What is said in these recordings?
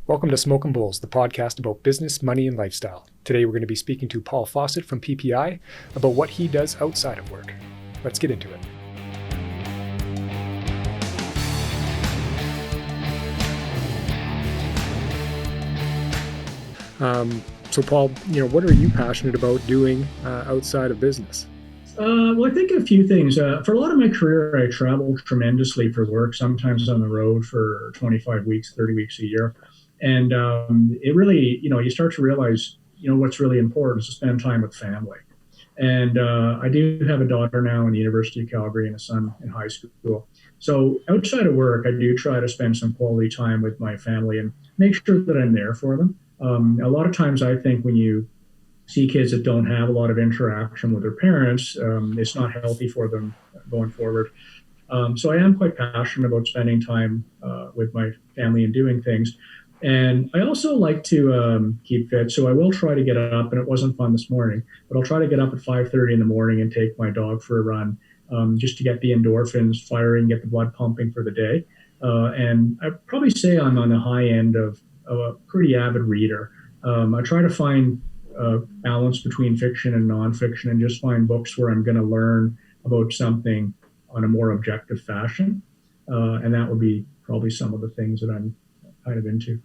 Welcome to Smokin Bulls, the podcast about business, money, and lifestyle. Today we're going to be speaking to Paul Fauset from PPI about what he does outside of work. Let's get into it. So Paul, what are you passionate about doing outside of business? Well, I think a few things. For a lot of my career, I traveled tremendously for work, sometimes on the road for 25 weeks, 30 weeks a year. And it really, you start to realize, what's really important is to spend time with family. And I do have a daughter now in the University of Calgary and a son in high school. So outside of work, I do try to spend some quality time with my family and make sure that I'm there for them. A lot of times I think when you see kids that don't have a lot of interaction with their parents, it's not healthy for them going forward. So I am quite passionate about spending time with my family and doing things. And I also like to keep fit. So I will try to get up, and it wasn't fun this morning, but I'll try to get up at 5:30 in the morning and take my dog for a run just to get the endorphins firing, get the blood pumping for the day. And I'd probably say I'm on the high end of a pretty avid reader. I try to find balance between fiction and nonfiction and just find books where I'm going to learn about something on a more objective fashion. And that would be probably some of the things that I'm kind of into.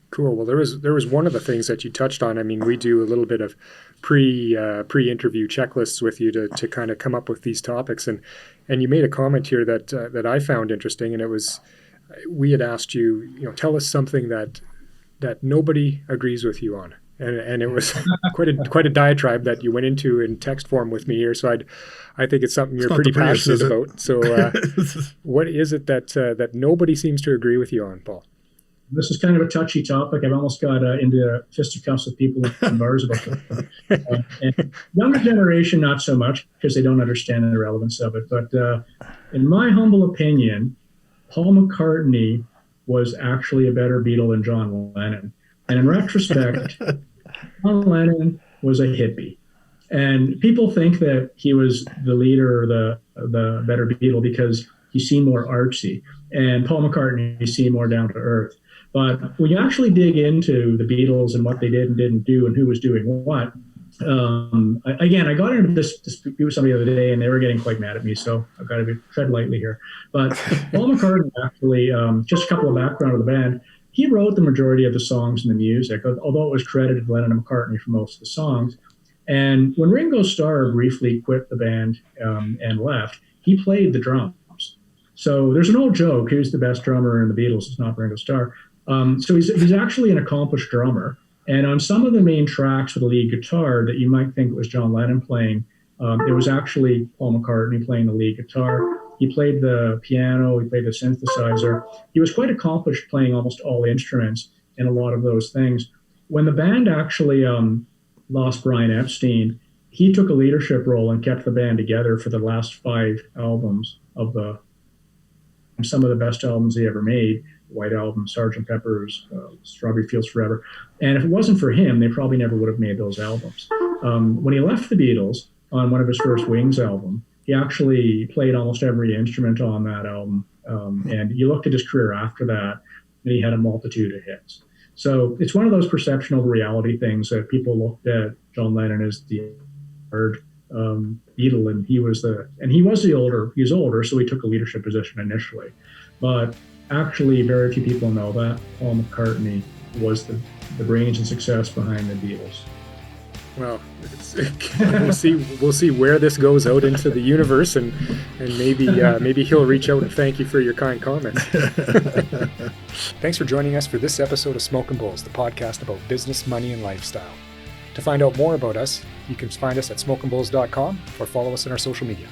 Cool. Well, there was one of the things that you touched on. I mean, we do a little bit of pre-interview checklists with you to kind of come up with these topics, and you made a comment here that I found interesting, and it was we had asked you, tell us something that nobody agrees with you on, and it was quite a diatribe that you went into in text form with me here. So I think it's something you're pretty passionate about. So what is it that nobody seems to agree with you on, Paul? This is kind of a touchy topic. I've almost got into fisticuffs with people in bars about it. And younger generation, not so much, because they don't understand the relevance of it. But in my humble opinion, Paul McCartney was actually a better Beatle than John Lennon. And in retrospect, John Lennon was a hippie. And people think that he was the leader or the better Beatle because he seemed more artsy. And Paul McCartney seemed more down to earth. But when you actually dig into the Beatles and what they did and didn't do and who was doing what, I got into this dispute with somebody the other day, and they were getting quite mad at me, so I've got to tread lightly here. But Paul McCartney actually, just a couple of background of the band, he wrote the majority of the songs and the music, although it was credited Lennon and McCartney for most of the songs. And when Ringo Starr briefly quit the band and left, he played the drums. So there's an old joke, who's the best drummer in the Beatles? It's not Ringo Starr. So he's actually an accomplished drummer. And on some of the main tracks with the lead guitar that you might think it was John Lennon playing, it was actually Paul McCartney playing the lead guitar. He played the piano, he played the synthesizer. He was quite accomplished playing almost all instruments in a lot of those things. When the band actually lost Brian Epstein, he took a leadership role and kept the band together for the last 5 albums of some of the best albums they ever made. White Album, Sgt. Pepper's, Strawberry Fields Forever. And if it wasn't for him, they probably never would have made those albums. When he left the Beatles on one of his first Wings album, he actually played almost every instrument on that album. And you looked at his career after that, and he had a multitude of hits. So it's one of those perception over reality things that people looked at John Lennon as the third Beatle, and he was older, so he took a leadership position initially. But actually, very few people know that Paul McCartney was the brains and success behind the Beatles. Well, we'll see where this goes out into the universe, and maybe he'll reach out and thank you for your kind comments. Thanks for joining us for this episode of Smokin Bulls, the podcast about business, money, and lifestyle. To find out more about us, you can find us at smokinbulls.com or follow us on our social media.